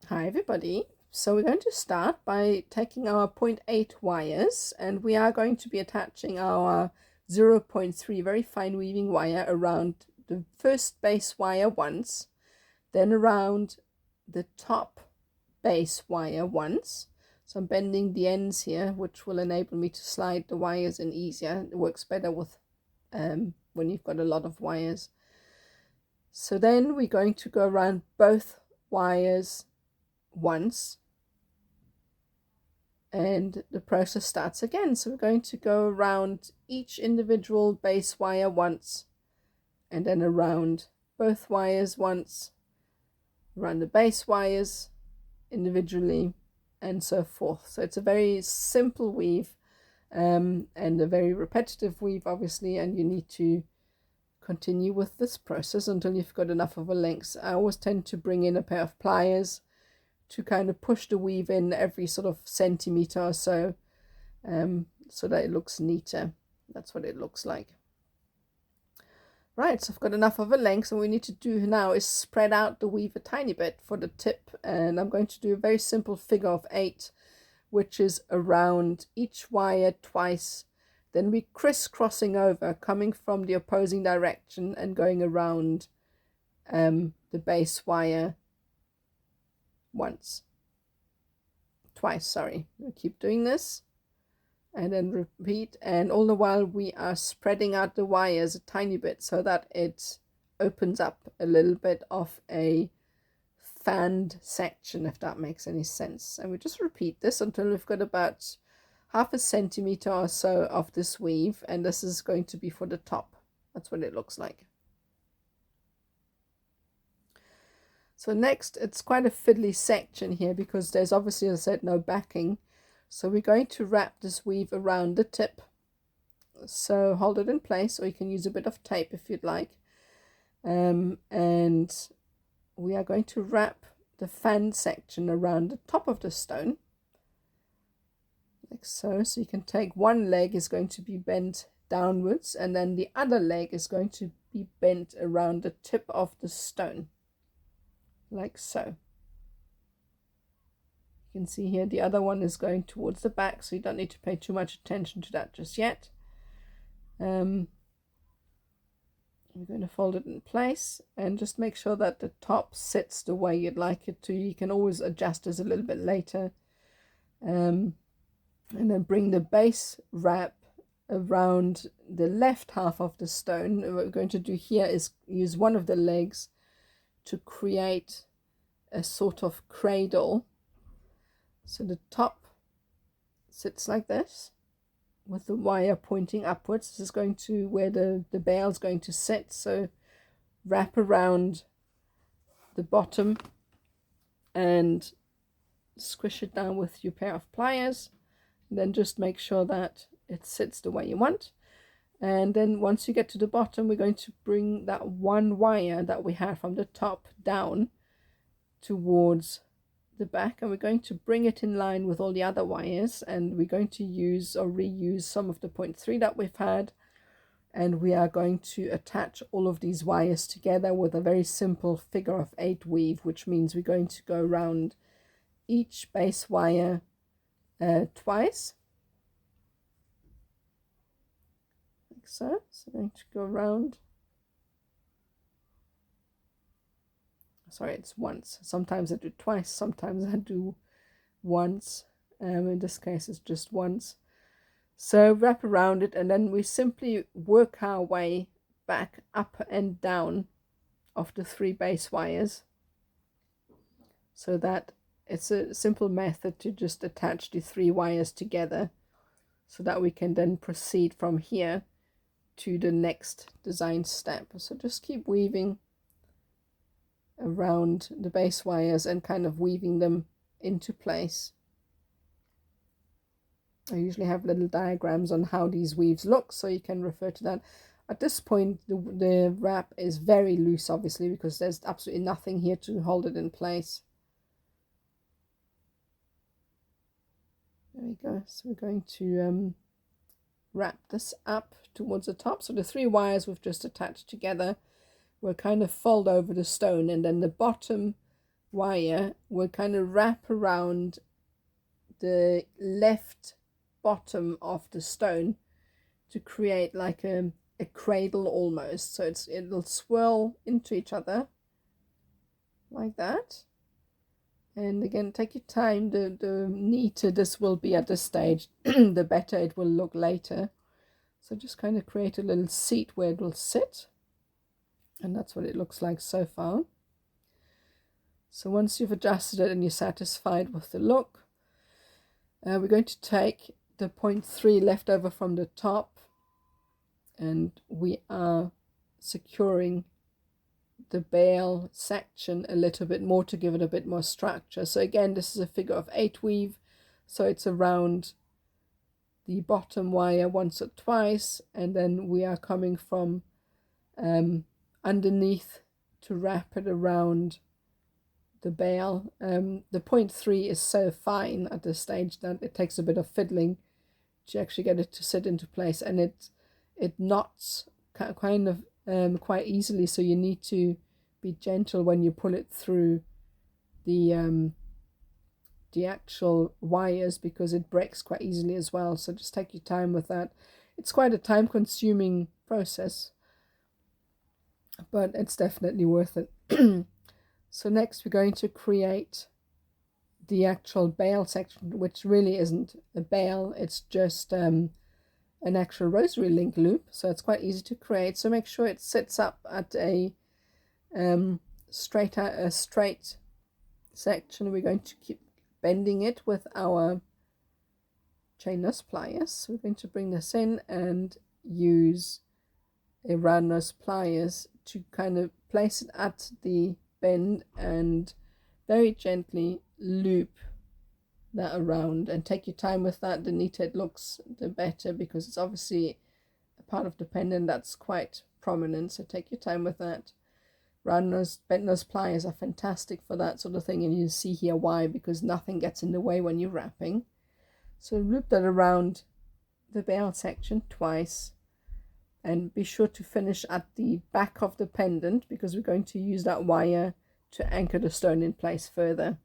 Hi everybody. So we're going to start by taking our 0.8 wires, and we are going to be attaching our 0.3 very fine weaving wire around the first base wire once, then around the top base wire once. So I'm bending the ends here, which will enable me to slide the wires in easier. It works better with when you've got a lot of wires. So then we're going to go around both wires once, and the process starts again. So we're going to go around each individual base wire once, and then around both wires once, around the base wires individually, and so forth. So it's a very simple weave, and a very repetitive weave obviously, and you need to continue with this process until you've got enough of a length. I always tend to bring in a pair of pliers to kind of push the weave in every sort of centimeter or so, so that it looks neater. That's what it looks like. Right, so I've got enough of a length, and what we need to do now is spread out the weave a tiny bit for the tip, and I'm going to do a very simple figure of 8, which is around each wire twice. Then we crisscrossing over, coming from the opposing direction and going around the base wire twice, sorry. We'll keep doing this and then repeat, and all the while we are spreading out the wires a tiny bit so that it opens up a little bit of a fanned section, if that makes any sense. And we just repeat this until we've got about half a centimeter or so of this weave, and this is going to be for the top. That's what it looks like. So next, it's quite a fiddly section here because there's obviously, as I said, no backing. So we're going to wrap this weave around the tip. So hold it in place, or you can use a bit of tape if you'd like. And we are going to wrap the fan section around the top of the stone, like so. So you can take one leg is going to be bent downwards, and then the other leg is going to be bent around the tip of the stone, like so. You can see here the other one is going towards the back, so you don't need to pay too much attention to that just yet. We're going to fold it in place and just make sure that the top sits the way you'd like it to. You can always adjust this a little bit later. And then bring the base wrap around the left half of the stone. What we're going to do here is use one of the legs to create a sort of cradle. So the top sits like this with the wire pointing upwards. This is going to where the bale is going to sit. So wrap around the bottom and squish it down with your pair of pliers. And then just make sure that it sits the way you want. And then once you get to the bottom, we're going to bring that one wire that we have from the top down towards the back, and we're going to bring it in line with all the other wires, and we're going to use or reuse some of the 0.3 that we've had, and we are going to attach all of these wires together with a very simple figure of 8 weave, which means we're going to go around each base wire twice, like so. So I'm going to go around, sorry, it's once. Sometimes I do twice, sometimes I do once. In this case it's just once. So wrap around it, and then we simply work our way back up and down of the 3 base wires, so that it's a simple method to just attach the 3 wires together, so that we can then proceed from here to the next design step. So just keep weaving around the base wires and kind of weaving them into place. I usually have little diagrams on how these weaves look, so you can refer to that. At this point the wrap is very loose, obviously, because there's absolutely nothing here to hold it in place. There we go. So we're going to wrap this up towards the top. So the 3 wires we've just attached together will kind of fold over the stone, and then the bottom wire will kind of wrap around the left bottom of the stone to create like a cradle almost. So it'll swirl into each other like that. And again, take your time. The neater this will be at this stage, the better it will look later. So just kind of create a little seat where it will sit. And that's what it looks like so far. So once you've adjusted it and you're satisfied with the look, we're going to take the 0.3 left over from the top, and we are securing the bail section a little bit more to give it a bit more structure. So again, this is a figure of 8 weave, so it's around the bottom wire once or twice, and then we are coming from underneath to wrap it around the bail. The 0.3 is so fine at this stage that it takes a bit of fiddling to actually get it to sit into place, and it knots kind of quite easily, so you need to be gentle when you pull it through the actual wires, because it breaks quite easily as well. So just take your time with that. It's quite a time consuming process, but it's definitely worth it. So next we're going to create the actual bail section, which really isn't a bail, it's just an actual rosary link loop, so it's quite easy to create. So make sure it sits up at a straight section. We're going to keep bending it with our chain nose pliers. So we're going to bring this in and use a round nose pliers to kind of place it at the bend and very gently loop that around, and take your time with that. The neater it looks, the better, because it's obviously a part of the pendant that's quite prominent, so take your time with that. Round nose, bent nose pliers are fantastic for that sort of thing, and you see here why, because nothing gets in the way when you're wrapping. So loop that around the bail section twice, and be sure to finish at the back of the pendant, because we're going to use that wire to anchor the stone in place further.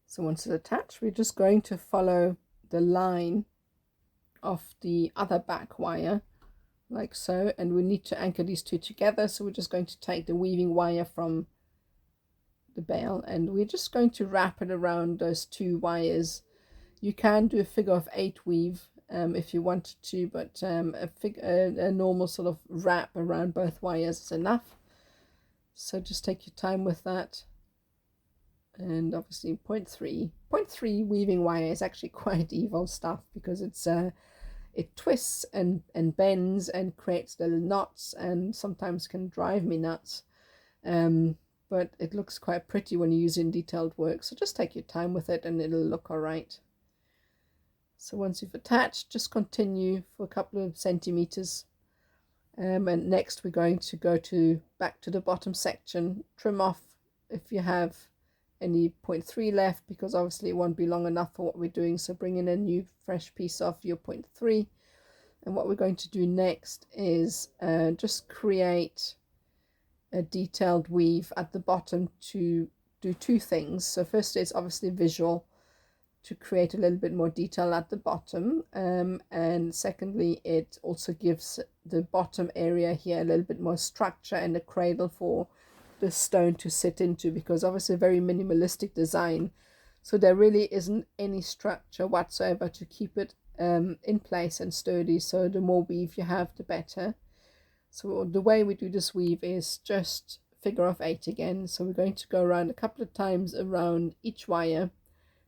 So once it's attached, we're just going to follow the line of the other back wire like so, and we need to anchor these two together. So we're just going to take the weaving wire from the bail, and we're just going to wrap it around those two wires. You can do a figure of 8 weave if you wanted to, but a normal sort of wrap around both wires is enough. So just take your time with that. And obviously 0.3 weaving wire is actually quite evil stuff, because it twists and bends and creates little knots, and sometimes can drive me nuts, but it looks quite pretty when you use it in detailed work. So just take your time with it and it'll look all right. So once you've attached, just continue for a couple of centimeters, and next we're going to go back to the bottom section, trim off if you have any 0.3 left, because obviously it won't be long enough for what we're doing. So bring in a new fresh piece of your 0.3, and what we're going to do next is just create a detailed weave at the bottom to do two things. So first, it's obviously visual, to create a little bit more detail at the bottom, and secondly, it also gives the bottom area here a little bit more structure and a cradle for the stone to sit into, because obviously a very minimalistic design, so there really isn't any structure whatsoever to keep it in place and sturdy. So the more weave you have, the better. So the way we do this weave is just figure of 8 again. So we're going to go around a couple of times around each wire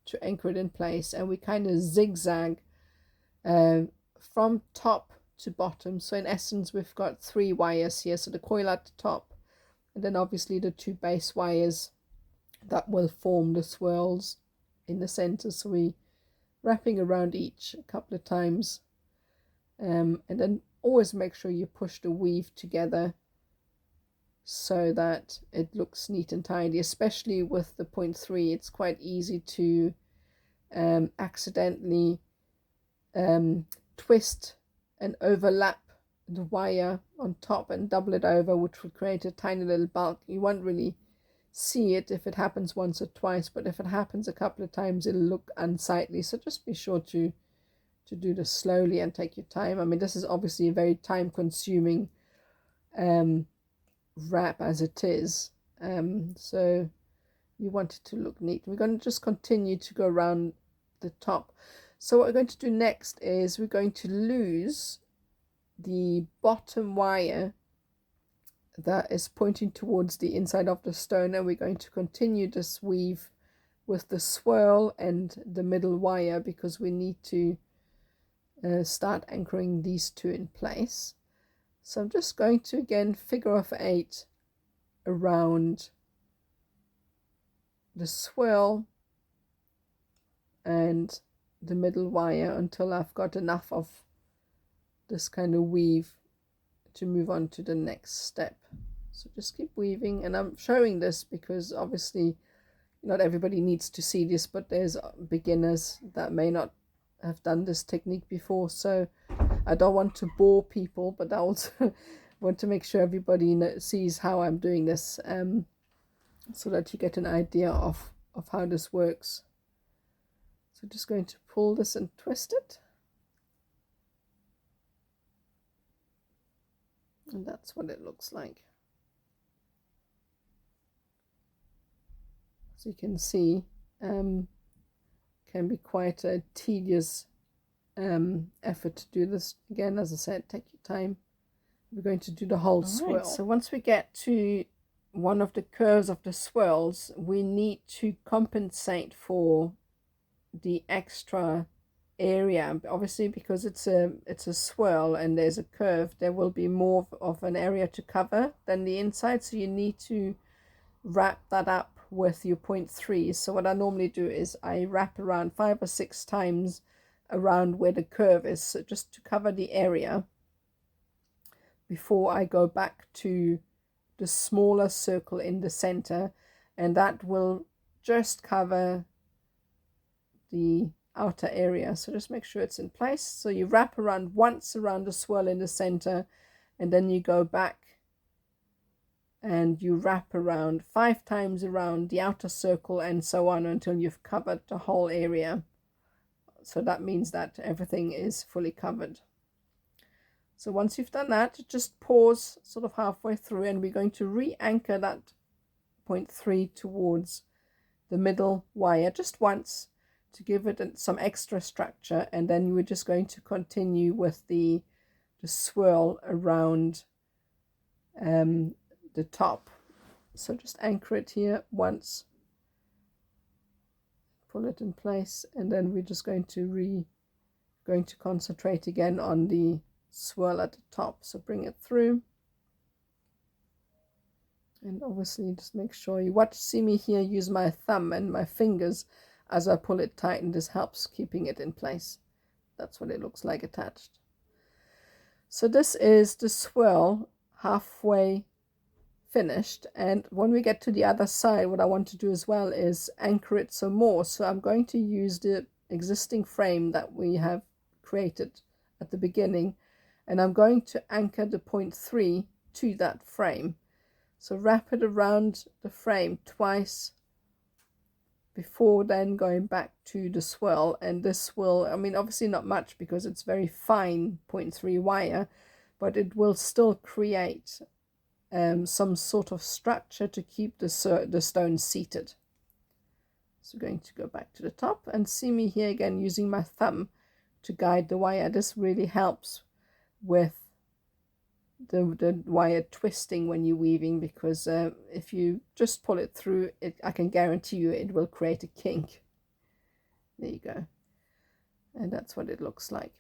to anchor it in place, and we kind of zigzag from top to bottom. So in essence, we've got 3 wires here, so the coil at the top, and then obviously the 2 base wires that will form the swirls in the center. So we wrapping around each a couple of times, and then always make sure you push the weave together so that it looks neat and tidy. Especially with the 0.3, it's quite easy to accidentally twist and overlap the wire on top and double it over, which would create a tiny little bulk. You won't really see it if it happens once or twice, but if it happens a couple of times, it'll look unsightly. So just be sure to do this slowly and take your time. I mean, this is obviously a very time-consuming wrap as it is. So you want it to look neat. We're going to just continue to go around the top. So what we're going to do next is we're going to lose the bottom wire that is pointing towards the inside of the stone, and we're going to continue this weave with the swirl and the middle wire, because we need to start anchoring these two in place. So I'm just going to again figure of 8 around the swirl and the middle wire until I've got enough of this kind of weave to move on to the next step. So just keep weaving, and I'm showing this because obviously not everybody needs to see this, but there's beginners that may not have done this technique before, so I don't want to bore people, but I also want to make sure everybody sees how I'm doing this, so that you get an idea of how this works. So just going to pull this and twist it, and that's what it looks like. So you can see can be quite a tedious effort to do this. Again, as I said, take your time. We're going to do the whole swirl. Right, so once we get to one of the curves of the swirls, we need to compensate for the extra area. Obviously, because it's a swirl and there's a curve, there will be more of an area to cover than the inside, so you need to wrap that up with your 0.3. So what I normally do is I wrap around 5 or 6 times around where the curve is, so just to cover the area before I go back to the smaller circle in the center, and that will just cover the outer area. So just make sure it's in place. So you wrap around once around the swirl in the center, and then you go back and you wrap around 5 times around the outer circle, and so on until you've covered the whole area. So that means that everything is fully covered. So once you've done that, just pause sort of halfway through, and we're going to re-anchor that 0.3 towards the middle wire just once to give it some extra structure, and then we're just going to continue with the swirl around the top. So just anchor it here once, pull it in place, and then we're just going to concentrate again on the swirl at the top. So bring it through, and obviously just make sure you see me here use my thumb and my fingers as I pull it tight, and this helps keeping it in place. That's what it looks like attached. So this is the swirl halfway finished, and when we get to the other side, what I want to do as well is anchor it some more. So I'm going to use the existing frame that we have created at the beginning, and I'm going to anchor the 0.3 to that frame. So wrap it around the frame twice before then going back to the swirl, and this will, I mean, obviously not much because it's very fine 0.3 wire, but it will still create some sort of structure to keep the stone seated. So we're going to go back to the top, and see me here again using my thumb to guide the wire. This really helps with the wire twisting when you're weaving, because if you just pull it through, I can guarantee you it will create a kink. There you go, and that's what it looks like.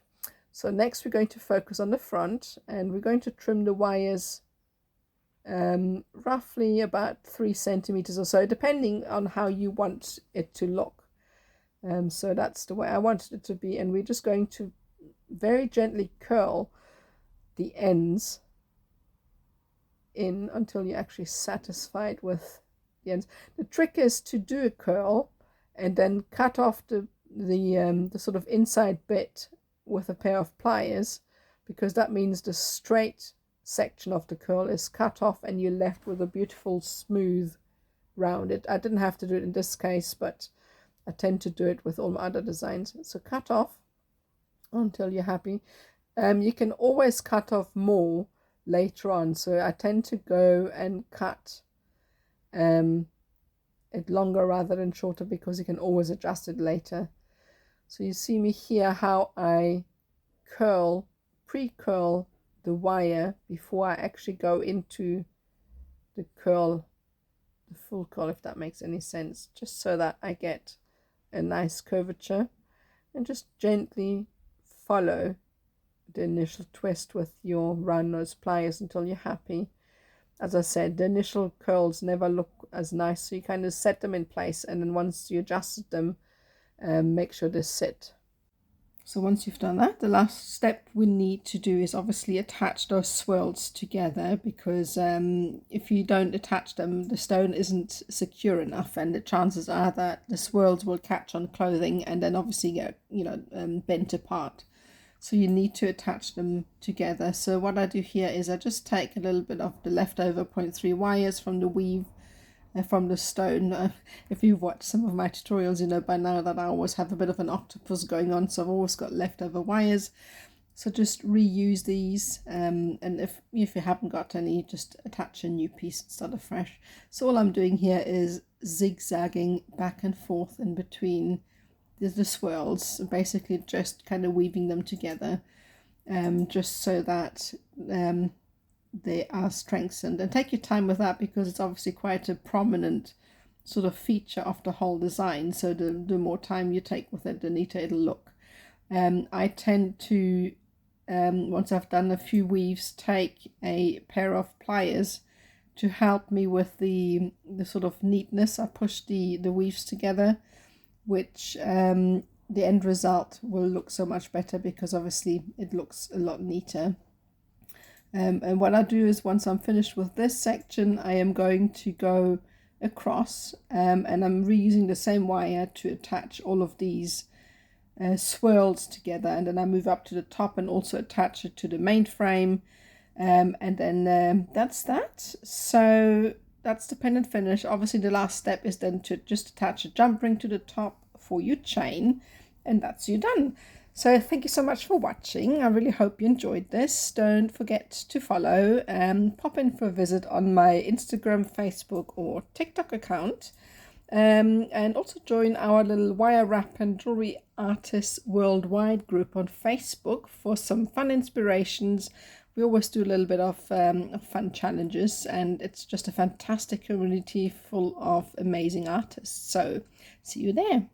So next we're going to focus on the front, and we're going to trim the wires roughly about 3 centimeters or so, depending on how you want it to look. So that's the way I wanted it to be, and we're just going to very gently curl the ends in until you're actually satisfied with the ends. The trick is to do a curl and then cut off the sort of inside bit with a pair of pliers, because that means the straight section of the curl is cut off and you're left with a beautiful smooth round it. I didn't have to do it in this case, but I tend to do it with all my other designs. So cut off until you're happy. You can always cut off more later on, so I tend to go and cut it longer rather than shorter, because you can always adjust it later. So you see me here how I pre-curl the wire before I actually go into the curl, the full curl, if that makes any sense, just so that I get a nice curvature, and just gently follow the initial twist with your round nose pliers until you're happy. As I said, the initial curls never look as nice, so you kind of set them in place, and then once you adjusted them, make sure they sit. So once you've done that, the last step we need to do is obviously attach those swirls together, because if you don't attach them, the stone isn't secure enough, and the chances are that the swirls will catch on clothing and then obviously get, bent apart. So you need to attach them together. So what I do here is I just take a little bit of the leftover 0.3 wires from the weave, from the stone. If you've watched some of my tutorials, you know by now that I always have a bit of an octopus going on, so I've always got leftover wires. So just reuse these, and if you haven't got any, just attach a new piece instead of fresh. So all I'm doing here is zigzagging back and forth in between the swirls, basically just kind of weaving them together, just so that they are strengthened. And take your time with that, because it's obviously quite a prominent sort of feature of the whole design, so the more time you take with it, the neater it'll look. I tend to, once I've done a few weaves, take a pair of pliers to help me with the sort of neatness. I push the weaves together, which the end result will look so much better, because obviously it looks a lot neater. And what I do is, once I'm finished with this section, I am going to go across, and I'm reusing the same wire to attach all of these swirls together, and then I move up to the top and also attach it to the main frame, and then that's that. So that's the pendant finish. Obviously the last step is then to just attach a jump ring to the top for your chain, and that's you done. So thank you so much for watching. I really hope you enjoyed this. Don't forget to follow, pop in for a visit on my Instagram, Facebook or TikTok account, and also join our little wire wrap and jewelry artists worldwide group on Facebook for some fun inspirations. We always do a little bit of fun challenges, and it's just a fantastic community full of amazing artists. So see you there.